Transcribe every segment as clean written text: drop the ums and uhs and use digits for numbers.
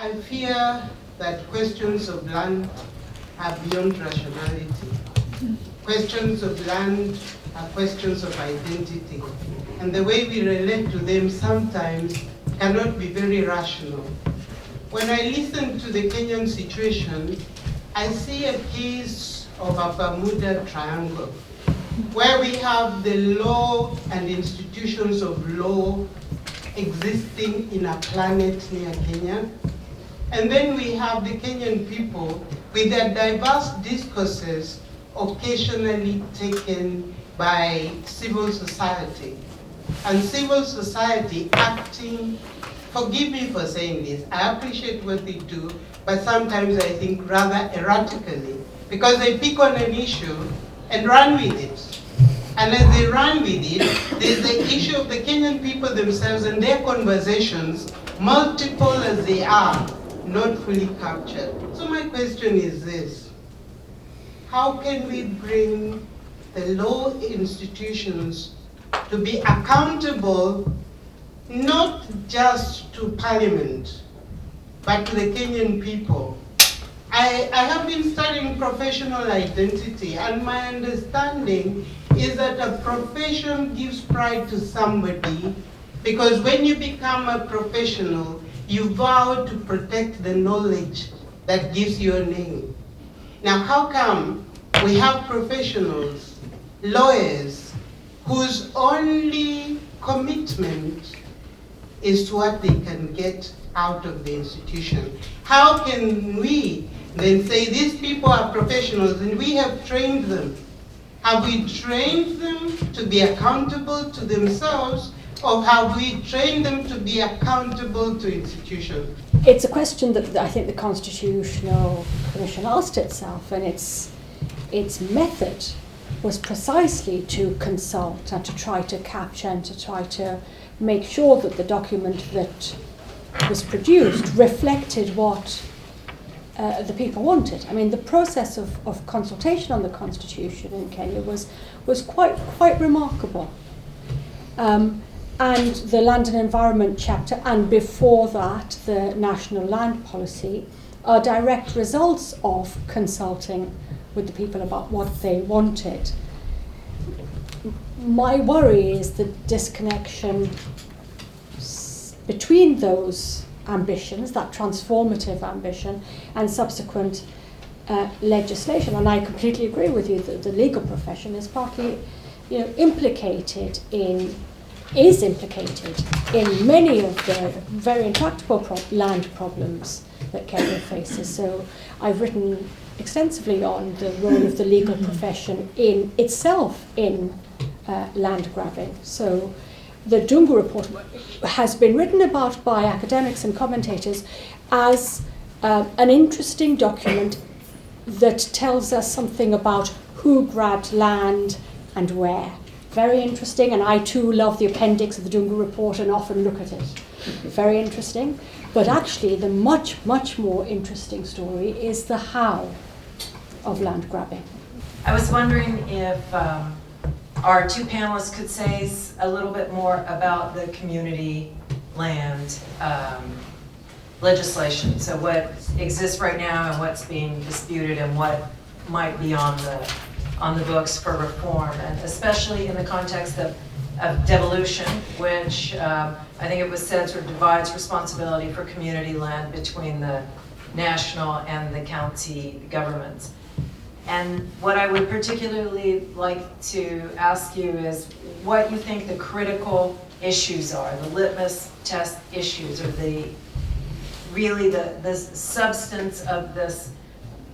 I fear that questions of land are beyond rationality. Questions of land are questions of identity. And the way we relate to them sometimes cannot be very rational. When I listen to the Kenyan situation, I see a case of a Bermuda Triangle, where we have the law and institutions of law existing in a planet near Kenya. And then we have the Kenyan people with their diverse discourses occasionally taken by civil society. And civil society acting, forgive me for saying this, I appreciate what they do, but sometimes I think rather erratically, because they pick on an issue and run with it. And as they run with it, there's the issue of the Kenyan people themselves and their conversations, multiple as they are, not fully captured. So my question is this: how can we bring the law institutions to be accountable not just to Parliament, but to the Kenyan people? I have been studying professional identity, and my understanding is that a profession gives pride to somebody, because when you become a professional, you vow to protect the knowledge that gives you a name. Now, how come we have professionals, lawyers, whose only commitment is to what they can get out of the institution? How can we then say these people are professionals and we have trained them? Have we trained them to be accountable to themselves, or have we trained them to be accountable to institutions? It's a question that I think the Constitutional Commission asked itself, and its method was precisely to consult and to try to capture and to try to make sure that the document that was produced reflected what the people wanted. I mean, the process of consultation on the Constitution in Kenya was quite remarkable. And the Land and Environment chapter, and before that, the National Land Policy, are direct results of consulting with the people about what they wanted. My worry is the disconnection between those ambitions, that transformative ambition, and subsequent legislation. And I completely agree with you that the legal profession is partly, implicated in many of the very intractable land problems that Kenya faces. So I've written extensively on the role of the legal profession in itself in land grabbing. So the Dungu report has been written about by academics and commentators as an interesting document that tells us something about who grabbed land and where. Very interesting, and I too love the appendix of the Dungu report and often look at it. Very interesting. But actually the much, much more interesting story is the how of land grabbing. I was wondering if our two panelists could say a little bit more about the community land legislation. So what exists right now and what's being disputed and what might be on the books for reform, and especially in the context of devolution, which I think it was said sort of divides responsibility for community land between the national and the county governments. And what I would particularly like to ask you is what you think the critical issues are, the litmus test issues, or really the substance of this,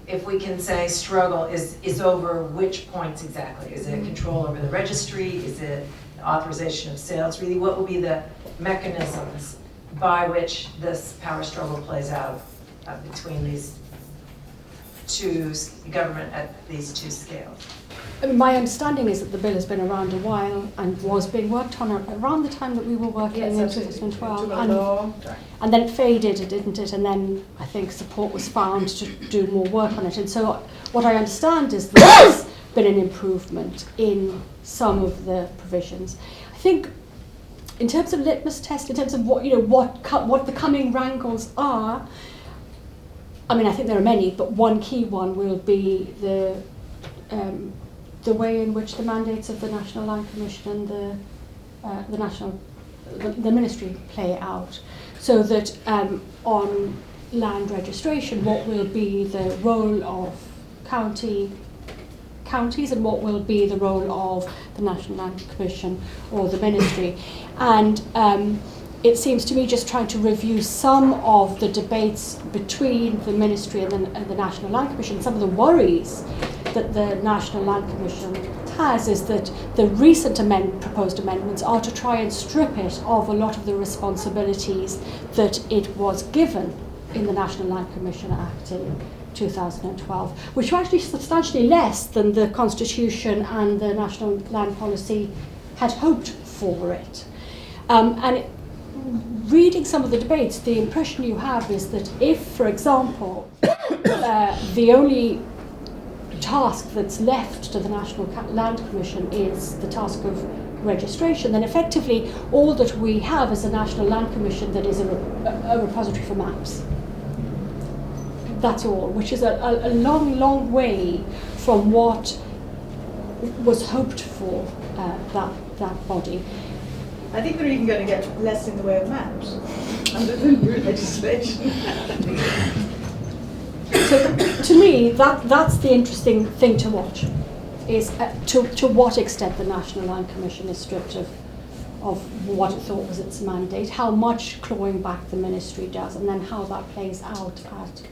if we can say, struggle is over which points exactly? Is it control over the registry? Is it the authorization of sales? Really, what will be the mechanisms by which this power struggle plays out between these two government at these two scales? I mean, my understanding is that the bill has been around a while and was being worked on around the time that we were working in 2012. And then it faded, didn't it? And then I think support was found to do more work on it. And so what I understand is that there's been an improvement in some of the provisions. I think in terms of litmus test, in terms of what the coming wrangles are, I mean, I think there are many, but one key one will be the way in which the mandates of the National Land Commission and the Ministry play out, so that on land registration, what will be the role of counties and what will be the role of the National Land Commission or the Ministry. And it seems to me, just trying to review some of the debates between the Ministry and the National Land Commission, some of the worries that the National Land Commission has is that the recent proposed amendments are to try and strip it of a lot of the responsibilities that it was given in the National Land Commission Act in 2012, which were actually substantially less than the Constitution and the National Land Policy had hoped for it. Reading some of the debates, the impression you have is that if, for example, the only task that's left to the National Land Commission is the task of registration, then effectively all that we have is a National Land Commission that is a repository for maps. That's all, which is a long, long way from what was hoped for that body. I think they're even going to get less in the way of maps under the new legislation. So to me, that's the interesting thing to watch, is to what extent the National Land Commission is stripped of what it thought was its mandate, how much clawing back the Ministry does, and then how that plays out at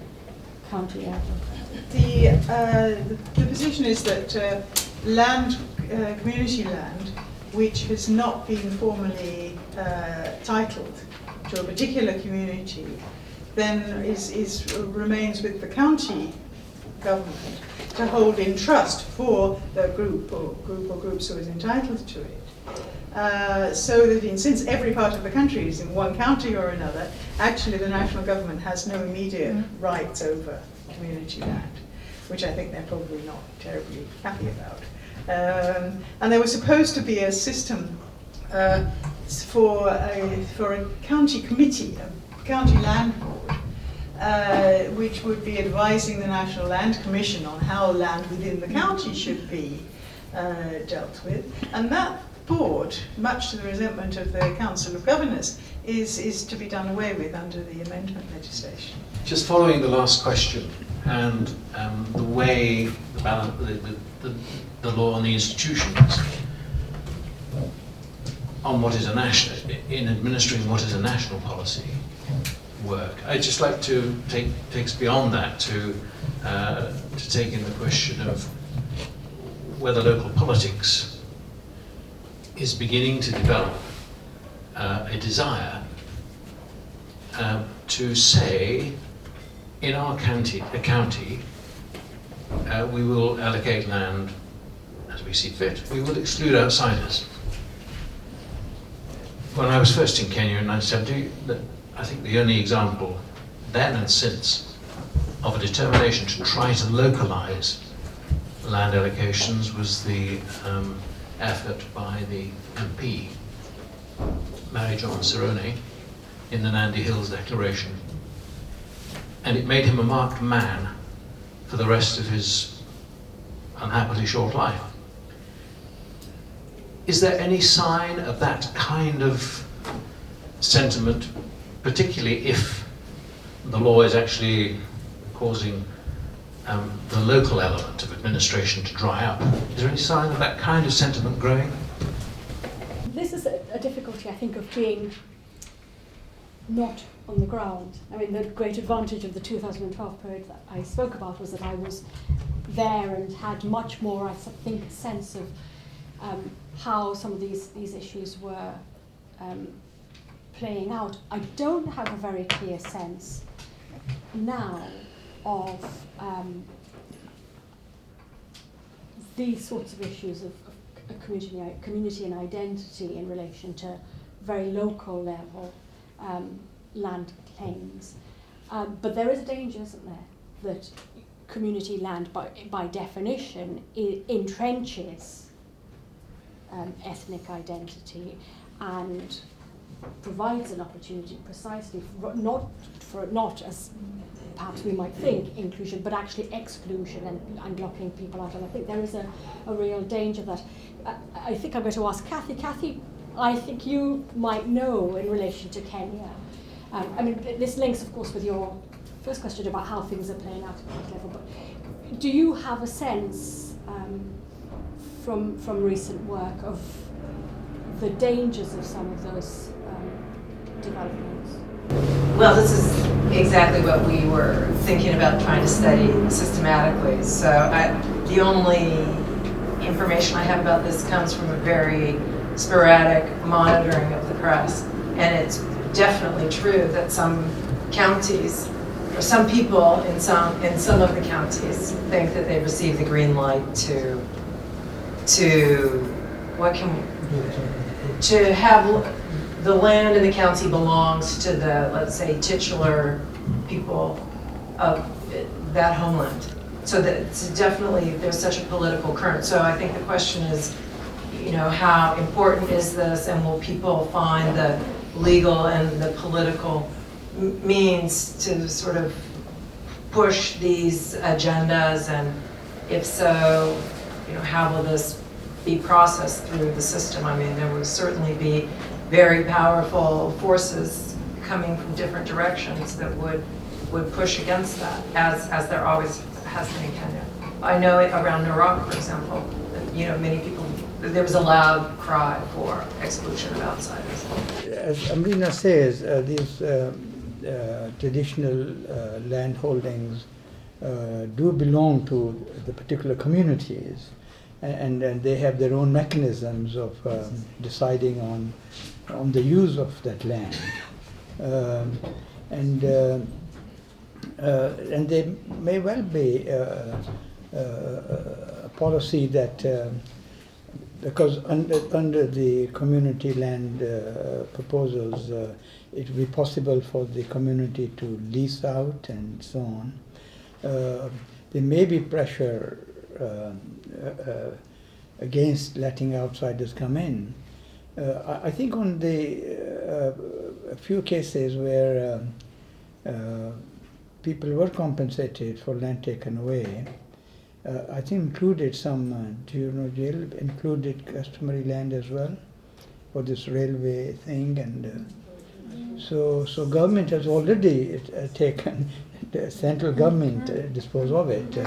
county level. The position is that community land, which has not been formally titled to a particular community, then remains with the county government to hold in trust for the group or groups who is entitled to it. So that since every part of the country is in one county or another, actually the national government has no immediate rights over community land, which I think they're probably not terribly happy about. And there was supposed to be a system for a county committee, a county land board, which would be advising the National Land Commission on how land within the county should be dealt with. And that board, much to the resentment of the Council of Governors, is to be done away with under the amendment legislation. Just following the last question and the way the law and the institutions on what is a national, in administering what is a national policy work. I'd just like to take us beyond that to take in the question of whether local politics is beginning to develop a desire to say, in our county, we will allocate land as we see fit. We will exclude outsiders. When I was first in Kenya in 1970, I think the only example then and since of a determination to try to localize land allocations was the effort by the MP, Mary John Sironi, in the Nandi Hills Declaration. And it made him a marked man for the rest of his unhappily short life. Is there any sign of that kind of sentiment, particularly if the law is actually causing the local element of administration to dry up? Is there any sign of that kind of sentiment growing? This is a difficulty, I think, of being not on the ground. I mean, the great advantage of the 2012 period that I spoke about was that I was there and had much more, I think, a sense of how some of these issues were playing out. I don't have a very clear sense now of these sorts of issues of community and identity in relation to very local level land claims. But there is a danger, isn't there, that community land by definition entrenches ethnic identity and provides an opportunity precisely not as perhaps we might think inclusion, but actually exclusion and locking people out. And I think there is a real danger of that. I think I'm going to ask Kathy. Kathy, I think you might know in relation to Kenya. I mean, this links, of course, with your first question about how things are playing out at that level. But do you have a sense from recent work of the dangers of some of those developments? Well, this is exactly what we were thinking about trying to study systematically. So the only information I have about this comes from a very sporadic monitoring of the press. And it's definitely true that some counties, or some people in some of the counties, think that they received the green light to have the land in the county belongs to the, let's say, titular people of that homeland. So that it's definitely, there's such a political current. So I think the question is, you know, how important is this, and will people find the legal and the political means to sort of push these agendas, and if so, you know, how will this be processed through the system? I mean, there will certainly be very powerful forces coming from different directions that would push against that, as there always has been in Kenya. I know around Iraq, for example, you know, many people, there was a loud cry for exclusion of outsiders. As Ambreena says, these traditional land holdings do belong to the particular communities, and they have their own mechanisms of deciding on the use of that land, and they may well be a policy that because under the community land proposals, it will be possible for the community to lease out and so on. There may be pressure against letting outsiders come in. I think on a few cases where people were compensated for land taken away, I think included some, do you know, jail included customary land as well for this railway thing, and so government has already taken, the central government dispose of it.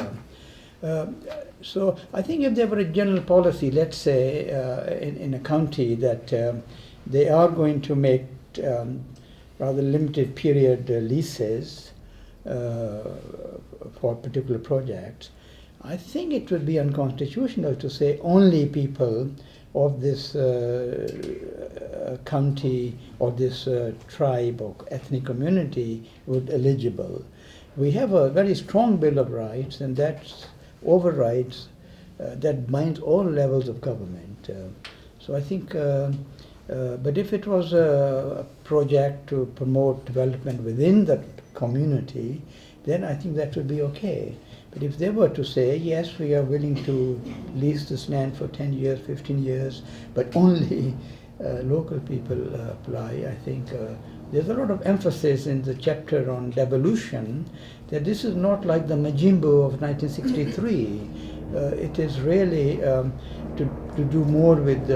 So I think if there were a general policy, let's say in a county, that they are going to make rather limited period leases for particular projects, I think it would be unconstitutional to say only people of this county or this tribe or ethnic community would eligible. We have a very strong Bill of Rights, and that overrides, that binds all levels of government. So I think, but if it was a project to promote development within the community, then I think that would be okay. But if they were to say, yes, we are willing to lease this land for 10 years, 15 years, but only local people apply, I think there's a lot of emphasis in the chapter on devolution that this is not like the Majimbo of 1963. It is really to do more with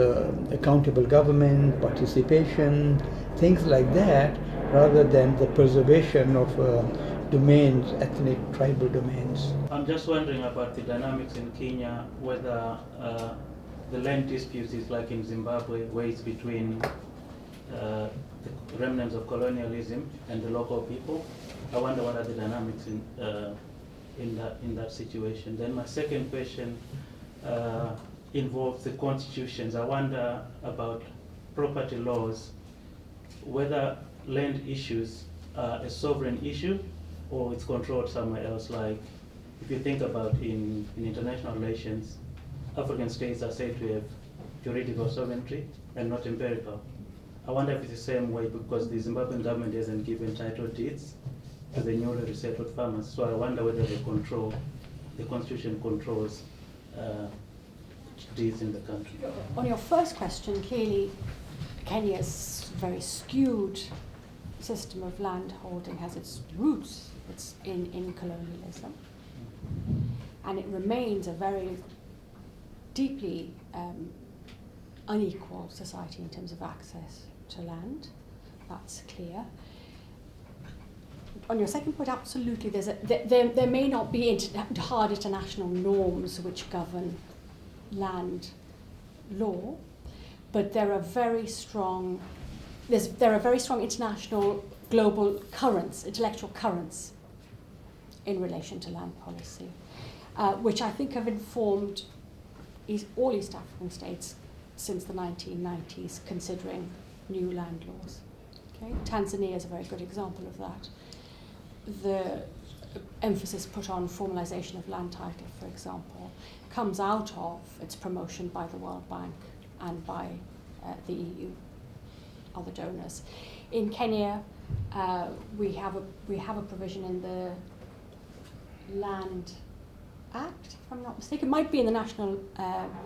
accountable government, participation, things like that, rather than the preservation of domains, ethnic, tribal domains. I'm just wondering about the dynamics in Kenya, whether the land disputes is like in Zimbabwe, where it's between the remnants of colonialism and the local people. I wonder what are the dynamics in that situation. Then my second question involves the constitutions. I wonder about property laws, whether land issues are a sovereign issue or it's controlled somewhere else. Like if you think about in international relations, African states are said to have juridical sovereignty and not empirical. I wonder if it's the same way, because the Zimbabwean government hasn't given title deeds to the newly resettled farmers. So I wonder whether the constitution controls deeds in the country. On your first question, clearly Kenya's very skewed system of land holding has its roots, its in colonialism. And it remains a very deeply unequal society in terms of access to land. That's clear. On your second point, absolutely, there may not be hard international norms which govern land law, but there are very strong international global currents, intellectual currents in relation to land policy, which I think have informed all East African states since the 1990s considering new land laws. Okay? Tanzania is a very good example of that. The emphasis put on formalization of land title, for example, comes out of its promotion by the World Bank and by the EU, other donors. In Kenya, we have a provision in the Land Act, if I'm not mistaken. It might be in the National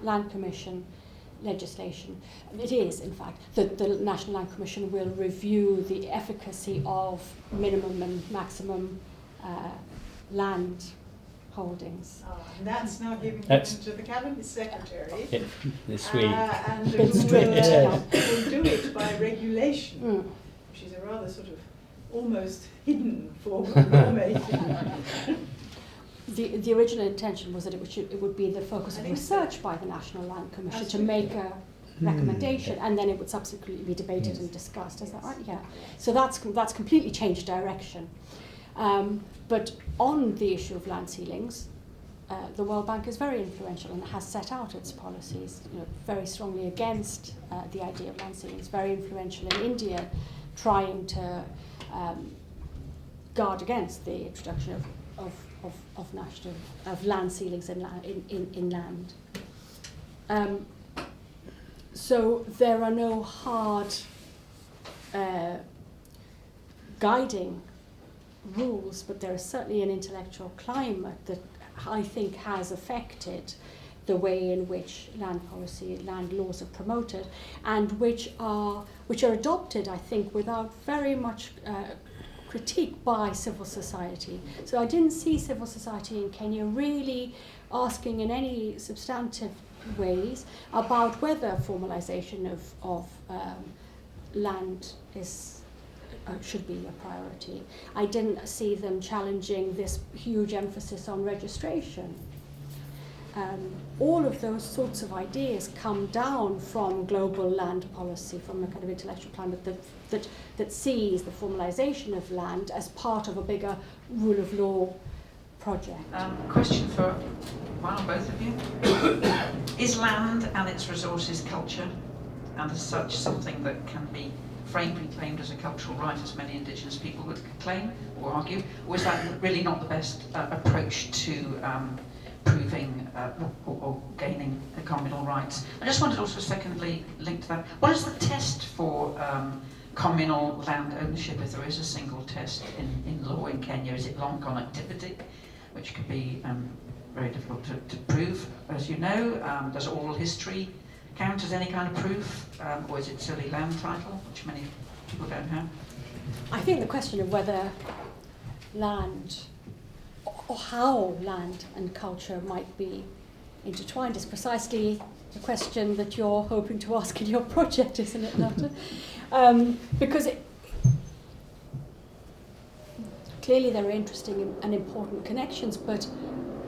Land Commission legislation. It is, in fact, that the National Land Commission will review the efficacy of minimum and maximum land holdings. And that's now given to the Cabinet Secretary. Yeah, this week. And who Bit strict, will do it by regulation, which is a rather sort of almost hidden form of lawmaking. The original intention was that it would be the focus of research by the National Land Commission to make a recommendation, and then it would subsequently be debated and discussed. Is that right? Yeah. So that's completely changed direction. But on the issue of land ceilings, the World Bank is very influential and has set out its policies, very strongly against the idea of land ceilings. Very influential in India, trying to guard against the introduction of land ceilings in land. So there are no hard guiding rules, but there is certainly an intellectual climate that I think has affected the way in which land policy, land laws are promoted, and which are adopted, I think, without very much critique by civil society. So I didn't see civil society in Kenya really asking in any substantive ways about whether formalization of land should be a priority. I didn't see them challenging this huge emphasis on registration. All of those sorts of ideas come down from global land policy, from a kind of intellectual climate that sees the formalization of land as part of a bigger rule of law project. Question for one or both of you. Is land and its resources culture, and as such something that can be framed and claimed as a cultural right, as many indigenous people would claim or argue, or is that really not the best approach to proving or gaining communal rights? I just wanted also secondly linked to that, what is the test for communal land ownership, if there is a single test in law in Kenya? Is it long connectivity, which could be very difficult to prove, as you know? Does oral history count as any kind of proof, or is it solely land title, which many people don't have? I think the question of whether land or how land and culture might be intertwined is precisely the question that you're hoping to ask in your project, isn't it, Lotte? Because clearly there are interesting and important connections,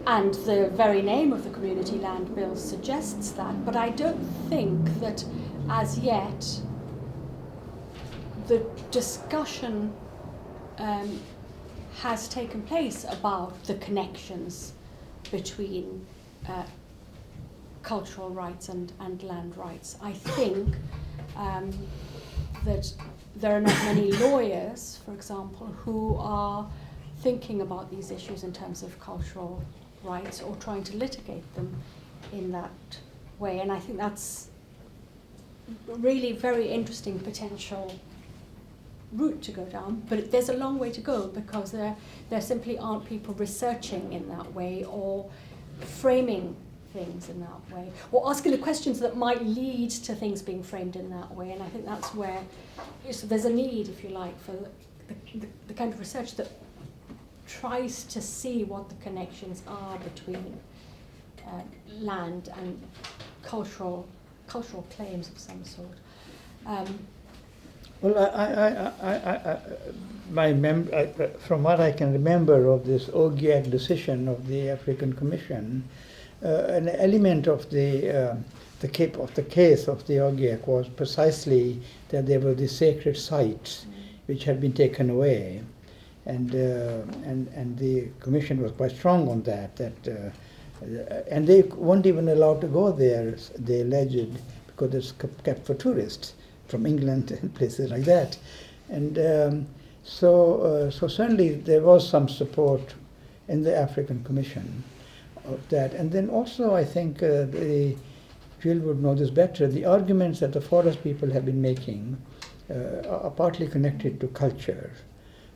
and the very name of the Community Land Bill suggests that, but I don't think that as yet the discussion has taken place about the connections between cultural rights and land rights. I think that there are not many lawyers, for example, who are thinking about these issues in terms of cultural rights or trying to litigate them in that way. And I think that's really very interesting potential route to go down, but there's a long way to go because there simply aren't people researching in that way or framing things in that way or asking the questions that might lead to things being framed in that way. And I think that's where there's a need, if you like, for the kind of research that tries to see what the connections are between land and cultural claims of some sort. Well, from what I can remember of this OGIAC decision of the African Commission, an element of the case of the OGIAC was precisely that there were these sacred sites which had been taken away, and the Commission was quite strong on that. And they weren't even allowed to go there, they alleged, because it's kept for tourists from England and places like that. And so certainly there was some support in the African Commission of that. And then also I think Jill would know this better, the arguments that the forest people have been making are partly connected to culture.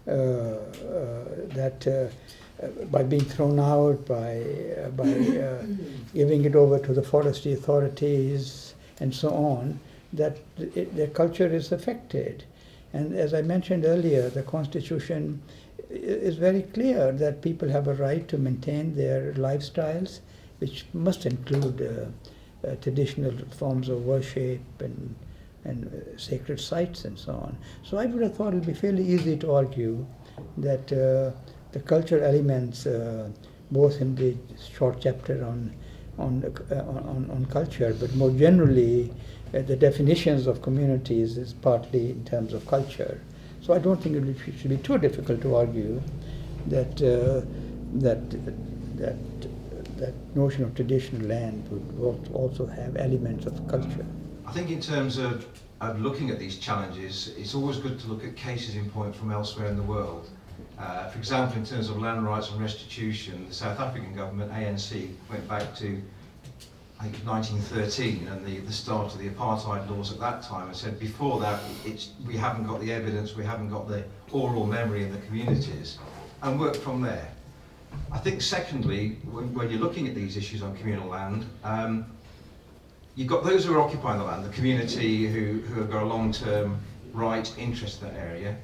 That by being thrown out, by giving it over to the forestry authorities and so on, that their culture is affected. And as I mentioned earlier, the Constitution is very clear that people have a right to maintain their lifestyles, which must include traditional forms of worship and sacred sites and so on. So I would have thought it would be fairly easy to argue that the cultural elements, both in the short chapter on culture, but more generally, the definitions of communities is partly in terms of culture. So I don't think it should be too difficult to argue that that notion of traditional land would also have elements of culture. I think in terms of looking at these challenges, it's always good to look at cases in point from elsewhere in the world. For example, in terms of land rights and restitution, the South African government, ANC, went back to, I think, 1913 and the start of the apartheid laws at that time, and said before that we haven't got the evidence, we haven't got the oral memory in the communities, and worked from there. I think secondly, when you're looking at these issues on communal land, you've got those who are occupying the land, the community who have got a long-term right, interest in that area.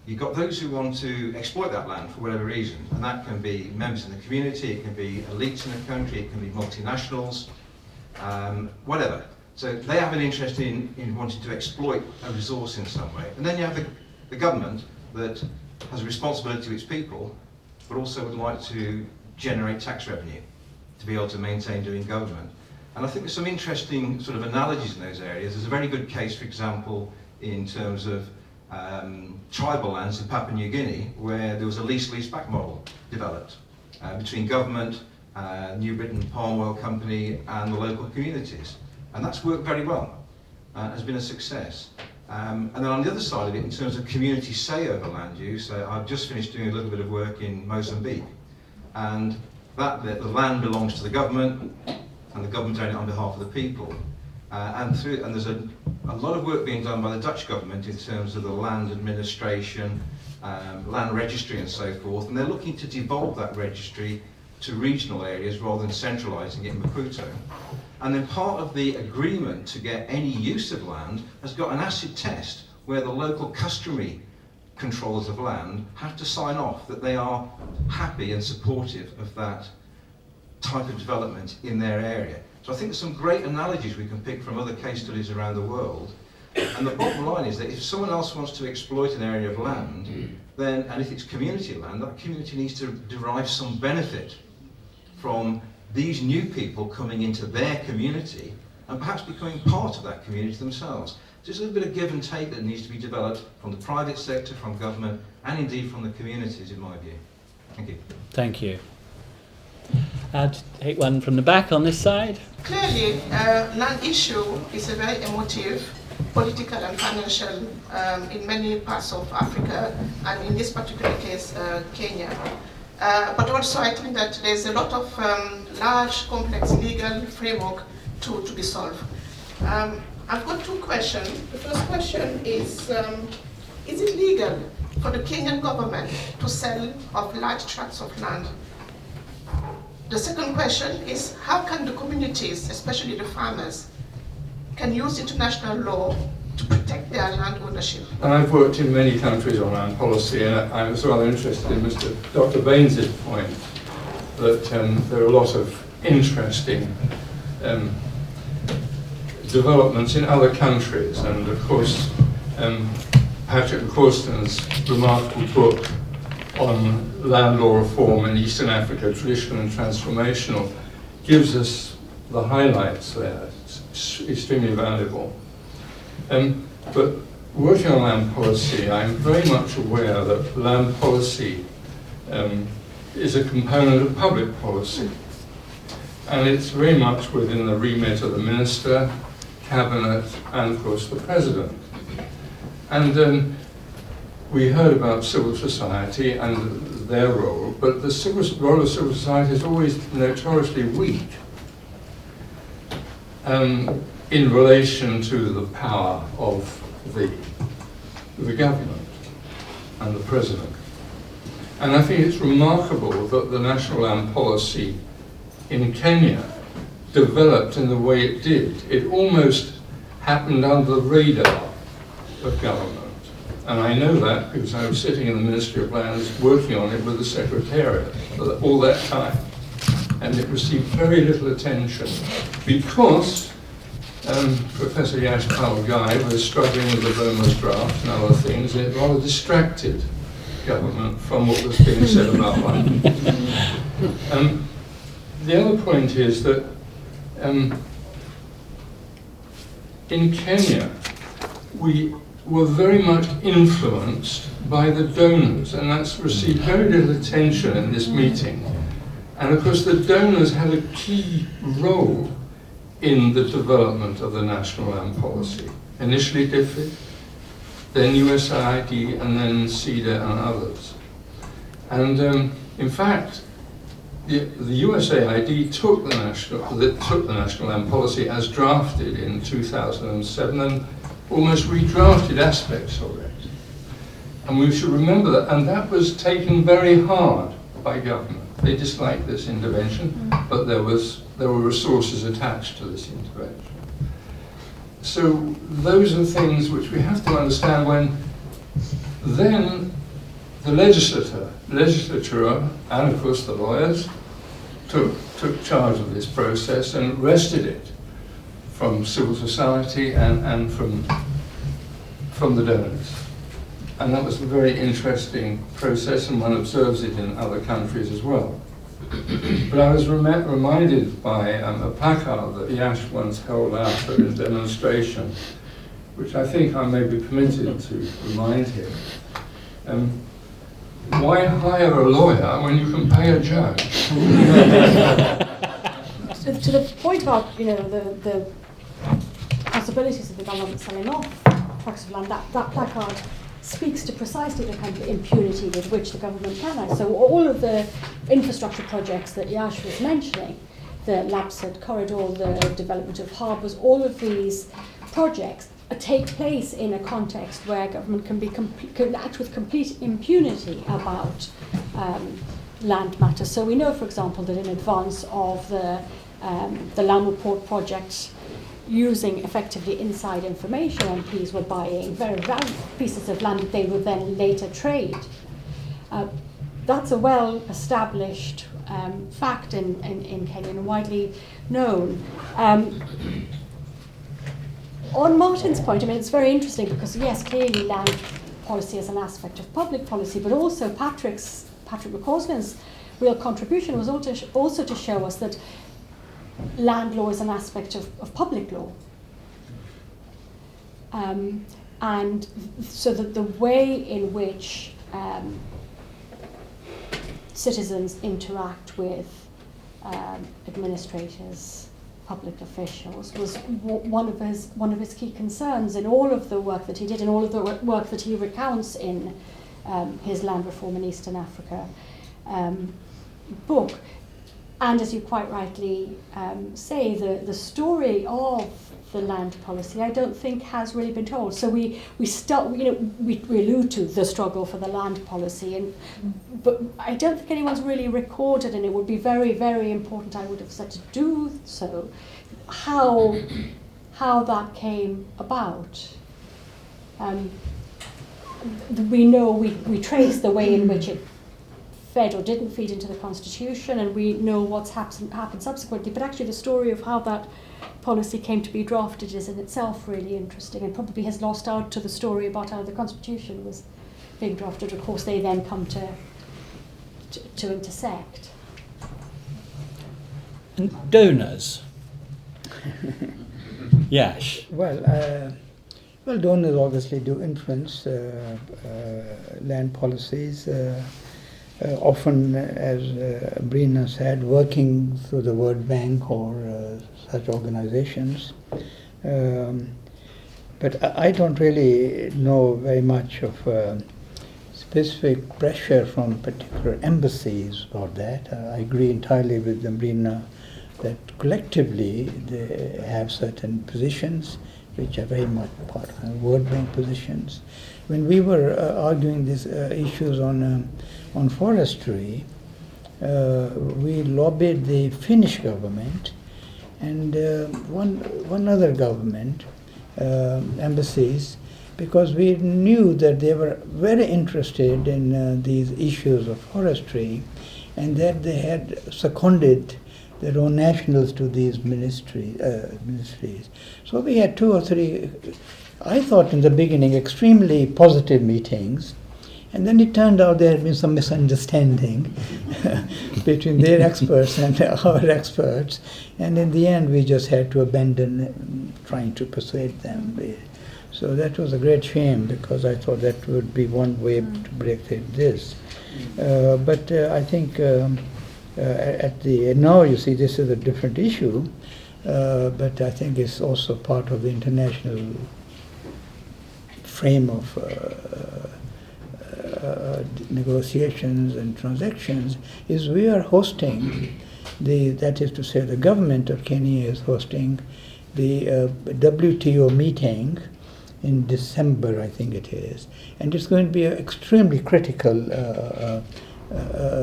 You've got those who want to exploit that land for whatever reason, and that can be members in the community, it can be elites in the country, it can be multinationals, whatever. So they have an interest in wanting to exploit a resource in some way. And then you have the government that has a responsibility to its people, but also would like to generate tax revenue to be able to maintain doing government. And I think there's some interesting sort of analogies in those areas. There's a very good case, for example, in terms of tribal lands in Papua New Guinea, where there was a lease-back model developed between government, New Britain Palm Oil Company and the local communities. And that's worked very well, has been a success. And then on the other side of it, in terms of community say over land use, I've just finished doing a little bit of work in Mozambique. And the land belongs to the government, and the government own it on behalf of the people. And there's a lot of work being done by the Dutch government in terms of the land administration, land registry and so forth, and they're looking to devolve that registry to regional areas rather than centralising it in Maputo. And then part of the agreement to get any use of land has got an acid test where the local customary controllers of land have to sign off that they are happy and supportive of that type of development in their area. So I think there's some great analogies we can pick from other case studies around the world. And the bottom line is that if someone else wants to exploit an area of land, then, and if it's community land, that community needs to derive some benefit from these new people coming into their community and perhaps becoming part of that community themselves. So there's a little bit of give and take that needs to be developed from the private sector, from government, and indeed from the communities, in my view. Thank you. Thank you. I'll take one from the back on this side. Clearly, land issue is a very emotive, political and financial in many parts of Africa, and in this particular case, Kenya. But also I think that there's a lot of large, complex legal framework to be solved. I've got two questions. The first question is it legal for the Kenyan government to sell off large tracts of land? The second question is, how can the communities, especially the farmers, can use international law to protect their land ownership. And I've worked in many countries on land policy, and I was rather interested in Dr. Baines' point that there are a lot of interesting developments in other countries, and of course Patrick Corsten's remarkable book on land law reform in Eastern Africa, traditional and transformational, gives us the highlights there. It's extremely valuable. But working on land policy, I'm very much aware that land policy is a component of public policy. And it's very much within the remit of the minister, cabinet, and of course the president. And we heard about civil society and their role, but the role of civil society is always notoriously weak in relation to the power of the government and the president. And I think it's remarkable that the national land policy in Kenya developed in the way it did. It almost happened under the radar of government. And I know that because I was sitting in the Ministry of Lands working on it with the Secretariat for all that time. And it received very little attention because Professor Yash Ghai was struggling with the Burma's draft and other things, and it rather distracted government from what was being said about land. The other point is that in Kenya, we were very much influenced by the donors, and that's received very little attention in this meeting. And of course, the donors had a key role in the development of the national land policy. Initially DFID, then USAID, and then CEDA and others. And in fact, the USAID took the national land policy as drafted in 2007 and almost redrafted aspects of it. And we should remember that, and that was taken very hard by government. They disliked this intervention, but there were resources attached to this intervention. So those are things which we have to understand when then the legislature, and of course the lawyers, took charge of this process and wrested it from civil society and from the donors. And that was a very interesting process, and one observes it in other countries as well. But I was reminded by a placard that Yash once held out at a demonstration, which I think I may be permitted to remind him. Why hire a lawyer when you can pay a judge? To the point about the possibilities of the government selling off tracts of land, that placard speaks to precisely the kind of impunity with which the government can. So all of the infrastructure projects that Yash was mentioning, the Lapsed corridor, the development of harbours, all of these projects take place in a context where government can act with complete impunity about land matters. So we know, for example, that in advance of the Land Report project, using effectively inside information, MPs were buying very valuable pieces of land that they would then later trade. That's a well-established fact in Kenya and widely known. On Martin's point, I mean, it's very interesting because, yes, clearly land policy is an aspect of public policy, but also Patrick McCausland's real contribution was also to show us that land law is an aspect of public law. And so that the way in which citizens interact with administrators, public officials, was one of his key concerns in all of the work that he did, and all of the work that he recounts in his Land Reform in Eastern Africa book. And as you quite rightly say, the story of the land policy, I don't think has really been told. So we allude to the struggle for the land policy, but I don't think anyone's really recorded, and it would be very, very important, I would have said, to do so, how that came about. We know, we trace the way in which it fed or didn't feed into the Constitution, and we know what's happened subsequently, but actually the story of how that policy came to be drafted is in itself really interesting, and probably has lost out to the story about how the Constitution was being drafted. Of course, they then come to intersect. And donors. Yash. Well, donors obviously do influence land policies. Often, as Ambreena said, working through the World Bank or such organizations. But I don't really know very much of specific pressure from particular embassies about that. I agree entirely with Ambreena that collectively they have certain positions which are very much part of World Bank positions. When we were arguing these issues on forestry, we lobbied the Finnish government and one other government, embassies, because we knew that they were very interested in these issues of forestry, and that they had seconded their own nationals to these ministries. So we had 2 or 3, I thought in the beginning, extremely positive meetings, and then it turned out there had been some misunderstanding between their experts and our experts, and in the end we just had to abandon trying to persuade them. So that was a great shame, because I thought that would be one way to break this. But I think now you see this is a different issue, but I think it's also part of the international frame of negotiations and transactions, is we are hosting that is to say the government of Kenya is hosting the WTO meeting in December, I think it is, and it's going to be an extremely critical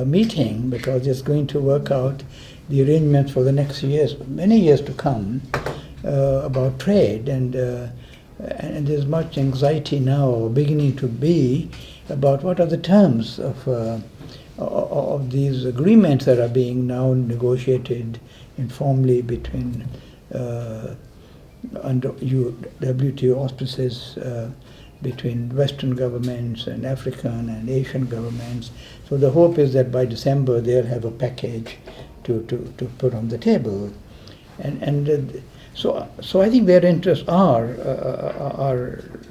meeting, because it's going to work out the arrangements for the next years, many years to come, about trade, and there's much anxiety now beginning to be about what are the terms of these agreements that are being now negotiated informally between under WTO auspices between Western governments and African and Asian governments. So the hope is that by December they'll have a package to put on the table, and so I think their interests are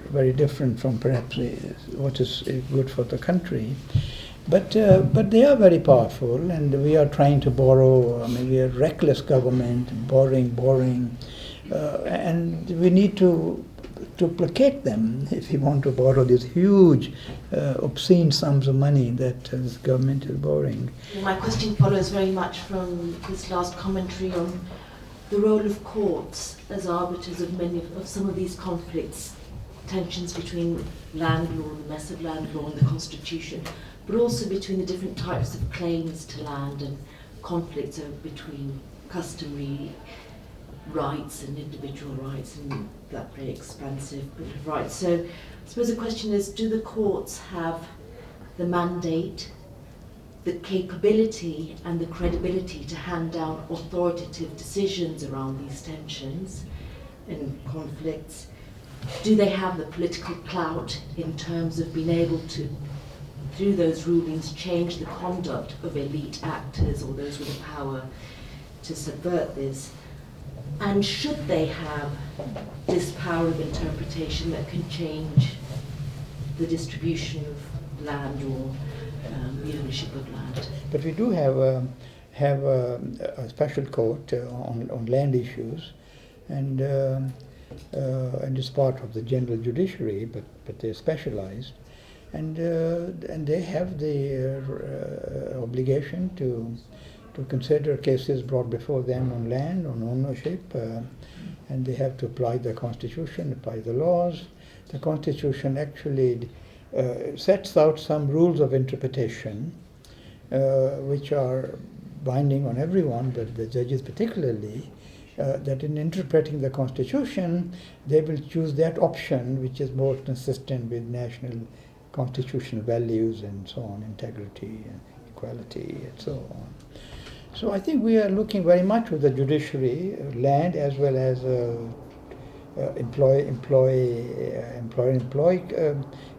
very different from perhaps what is good for the country, but they are very powerful, and we are trying to borrow. I mean, we are a reckless government, borrowing, and we need to placate them if we want to borrow these huge, obscene sums of money that this government is borrowing. My question follows very much from this last commentary on the role of courts as arbiters of some of these conflicts, tensions between land law, the mess of land law and the Constitution, but also between the different types of claims to land and conflicts between customary rights and individual rights and that very expansive bit of rights. So I suppose the question is, do the courts have the mandate, the capability and the credibility to hand down authoritative decisions around these tensions and conflicts? Do they have the political clout in terms of being able to, through those rulings, change the conduct of elite actors or those with the power to subvert this? And should they have this power of interpretation that can change the distribution of land or the ownership of land? But we do have a special court on land issues, and it's part of the general judiciary, but they're specialized, and they have the obligation to consider cases brought before them on land, on ownership, and they have to apply the Constitution, apply the laws. The Constitution actually sets out some rules of interpretation which are binding on everyone, but the judges particularly, that in interpreting the Constitution, they will choose that option which is more consistent with national constitutional values and so on, integrity and equality and so on. So I think we are looking very much with the judiciary, land as well as employee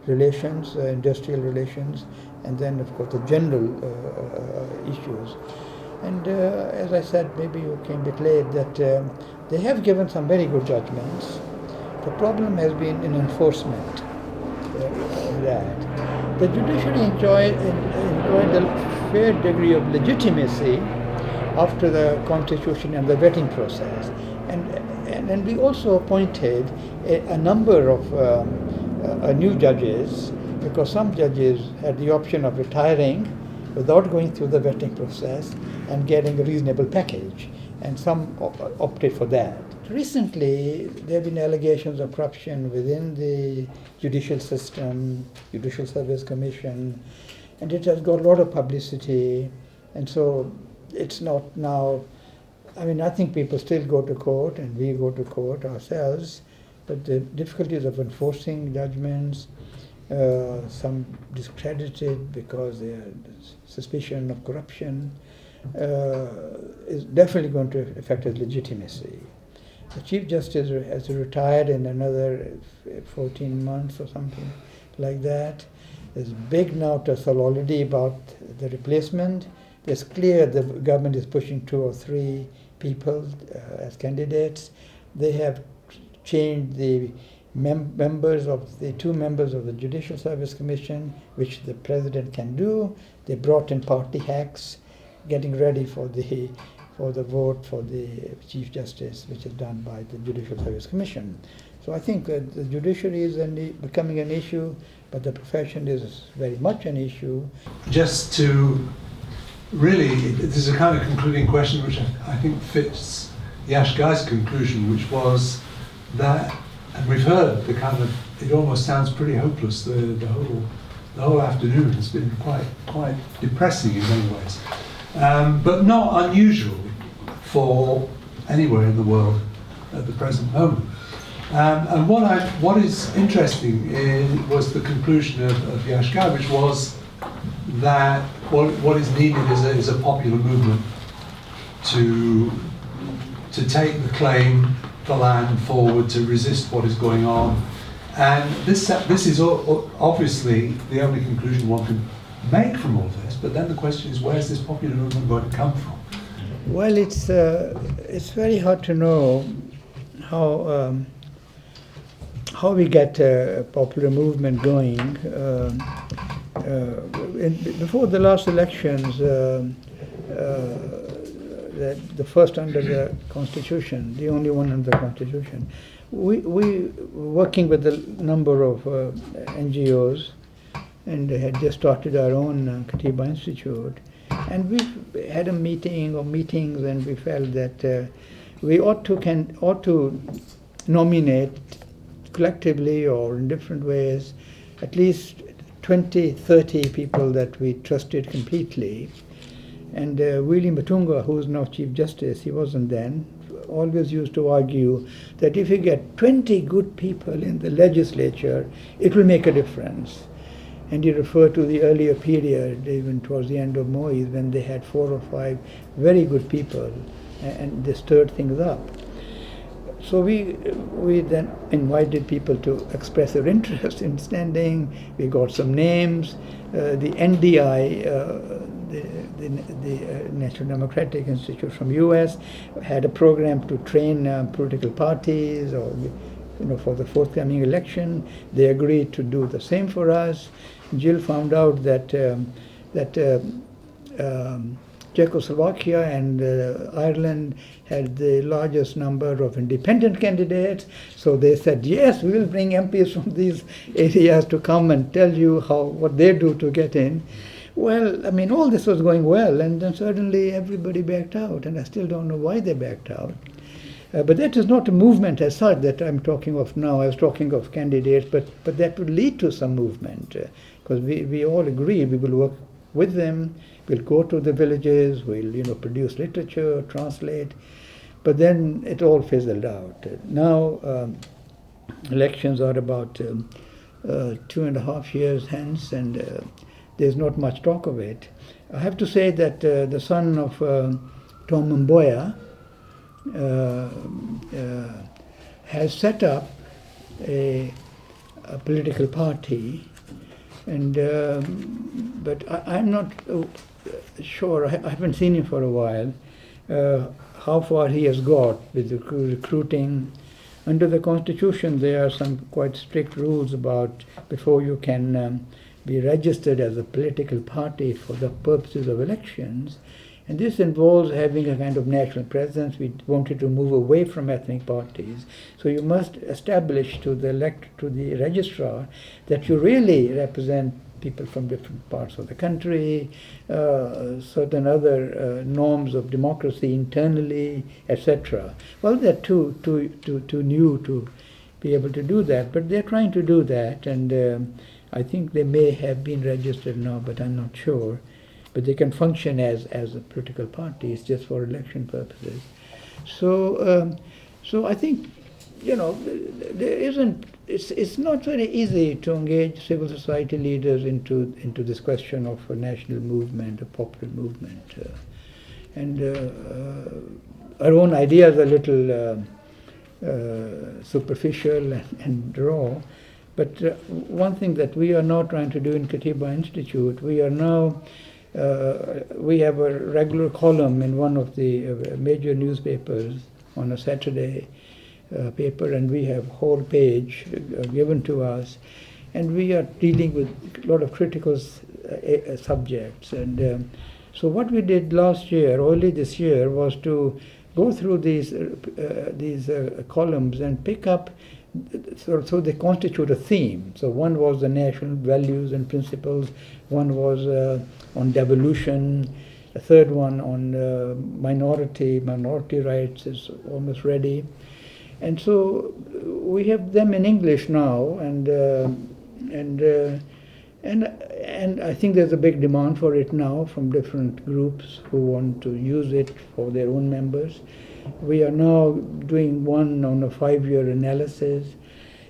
relations, industrial relations, and then of course the general issues. And as I said, maybe you came a bit late, that they have given some very good judgments. The problem has been in enforcement of that. The judiciary enjoyed a fair degree of legitimacy after the constitution and the vetting process. And we also appointed a number of new judges, because some judges had the option of retiring without going through the vetting process and getting a reasonable package, and some opted for that. Recently, there have been allegations of corruption within the judicial system, Judicial Service Commission, and it has got a lot of publicity, and so it's not now, I mean, I think people still go to court, and we go to court ourselves, but the difficulties of enforcing judgments, some discredited because they are suspicion of corruption, is definitely going to affect his legitimacy. The Chief Justice has retired in another 14 months or something like that. There's big now tussle already about the replacement. It's clear the government is pushing 2 or 3 people as candidates. They have changed the members of the 2 members of the Judicial Service Commission, which the president can do. They brought in party hacks, getting ready for the vote for the Chief Justice, which is done by the Judicial Service Commission. So I think that the judiciary is becoming an issue, but the profession is very much an issue. Just to really, this is a kind of concluding question which I think fits Yash Ghai's conclusion, which was that, and we've heard the kind of, it almost sounds pretty hopeless, the whole afternoon has been quite depressing in many ways. But not unusual for anywhere in the world at the present moment. And what is interesting was the conclusion of Yash Ghai, which was that what is needed is a popular movement to take the claim for land forward, to resist what is going on. And this is obviously the only conclusion one can make from all this, but then the question is, where's this popular movement going to come from? Well, it's very hard to know how we get a popular movement going. Before the last elections, the first under the Constitution, the only one under the Constitution, we were working with a number of NGOs, and had just started our own Katiba Institute, and we had a meeting or meetings, and we felt that we ought to nominate collectively or in different ways at least 20, 30 people that we trusted completely. And Willie Matunga, who is now Chief Justice, he wasn't then, always used to argue that if you get 20 good people in the legislature, it will make a difference. And he referred to the earlier period, even towards the end of Moise, when they had 4 or 5 very good people, and they stirred things up. So we then invited people to express their interest in standing. We got some names. The NDI, the National Democratic Institute from US, had a program to train political parties, or for the forthcoming election. They agreed to do the same for us. Jill found out that Czechoslovakia and Ireland had the largest number of independent candidates, so they said, yes, we will bring MPs from these areas to come and tell you what they do to get in. Well, I mean, all this was going well, and then suddenly everybody backed out, and I still don't know why they backed out. But that is not a movement as such that I'm talking of now. I was talking of candidates, but that would lead to some movement, because we all agree we will work with them, we'll go to the villages, we'll produce literature, translate. but then it all fizzled out. Now elections are about 2.5 years hence, and there's not much talk of it. I have to say that the son of Tom Mboya has set up a political party, and but I'm not sure, I haven't seen him for a while, how far he has got with the recruiting. Under the Constitution, there are some quite strict rules about before you can be registered as a political party for the purposes of elections. And this involves having a kind of national presence. We wanted to move away from ethnic parties. So you must establish to the registrar that you really represent people from different parts of the country, certain other norms of democracy internally, etc. Well, they're too new to be able to do that, but they're trying to do that, and I think they may have been registered now, but I'm not sure. But they can function as a political party. It's just for election purposes. So I think, there isn't. It's not very easy to engage civil society leaders into this question of a national movement, a popular movement, and our own ideas are a little superficial and raw. But one thing that we are now trying to do in Katiba Institute, we are now. We have a regular column in one of the major newspapers on a Saturday paper, and we have a whole page given to us, and we are dealing with a lot of critical subjects. And so what we did last year, early this year, was to go through these columns and pick up, so they constitute a theme. So one was the national values and principles, one was on devolution, a third one on minority rights is almost ready. And so we have them in English now, and I think there's a big demand for it now from different groups who want to use it for their own members. We are now doing one on a 5-year analysis,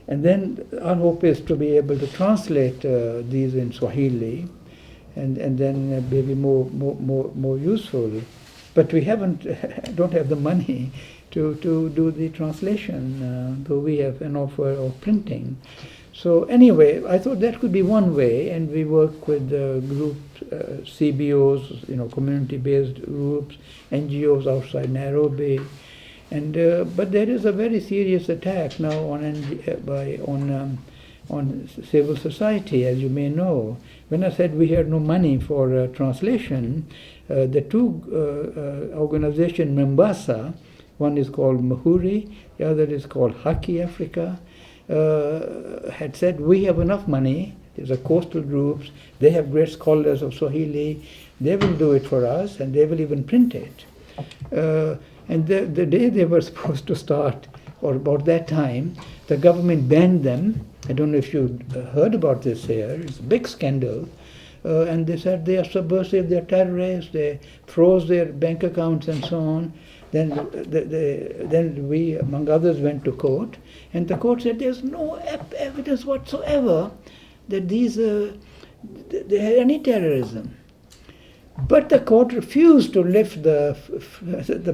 and then our hope is to be able to translate these in Swahili, and then maybe more useful. But we don't have the money to do the translation, though we have an offer of printing. So anyway, I thought that could be one way, and we work with groups, CBOs, community-based groups, NGOs outside Nairobi, and but there is a very serious attack now on civil society, as you may know. When I said we had no money for translation, the two organizations in Mombasa, one is called Mahuri, the other is called Haki Africa, had said we have enough money. These are coastal groups, they have great scholars of Swahili, they will do it for us, and they will even print it. And the day they were supposed to start, or about that time, the government banned them. I don't know if you heard about this here, it's a big scandal. And they said they are subversive, they are terrorists, they froze their bank accounts and so on. Then we, among others, went to court, and the court said there's no evidence whatsoever that they had any terrorism. But the court refused to lift the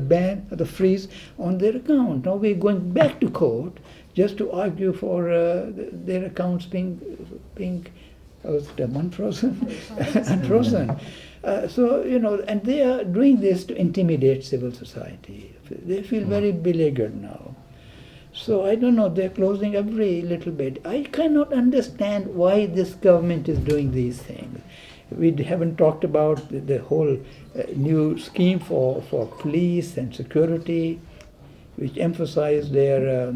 ban, the freeze on their account. Now we're going back to court just to argue for their accounts being unfrozen. Unfrozen. So, and they are doing this to intimidate civil society. They feel very beleaguered now. So I don't know, they're closing every little bit. I cannot understand why this government is doing these things. We haven't talked about the whole new scheme for police and security, which emphasize their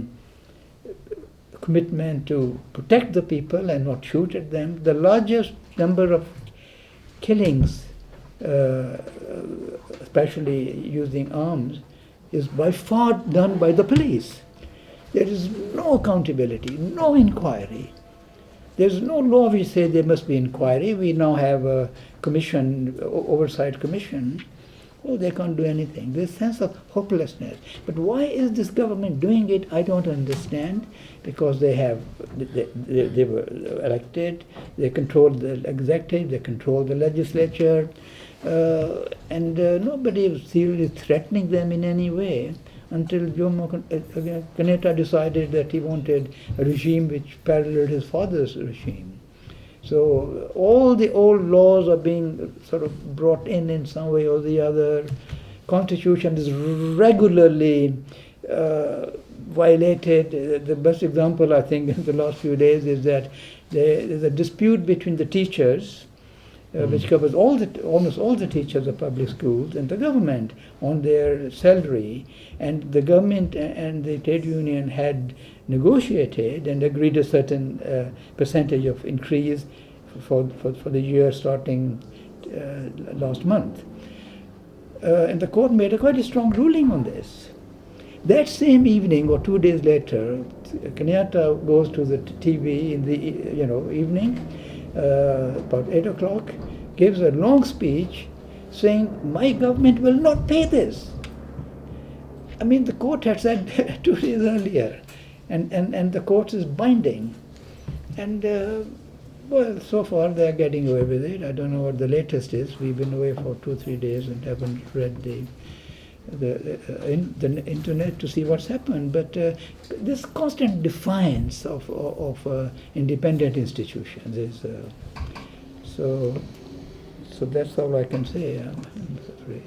commitment to protect the people and not shoot at them. The largest number of killings, especially using arms, is by far done by the police. There is no accountability, no inquiry. There's no law which says there must be inquiry. We now have a commission, oversight commission, oh, they can't do anything. This sense of hopelessness. But why is this government doing it? I don't understand. Because they were elected, they control the executive, they control the legislature, and nobody was seriously threatening them in any way until Jomo Kenyatta decided that he wanted a regime which paralleled his father's regime. So all the old laws are being sort of brought in some way or the other. Constitution is regularly violated. The best example, I think, in the last few days is that there's a dispute between the teachers, which covers almost all the teachers of public schools, and the government on their salary. And the government and the trade union had negotiated and agreed a certain percentage of increase for the year starting last month. And the court made a quite a strong ruling on this. That same evening or 2 days later, Kenyatta goes to the TV in the evening, about 8 o'clock, gives a long speech saying, my government will not pay this. I mean, the court had said 2 days earlier, and the court is binding. And well, so far they are getting away with it. I don't know what the latest is. We've been away for 2-3 days and haven't read the internet to see what's happened, but this constant defiance of independent institutions is so that's all I can say. I'm afraid.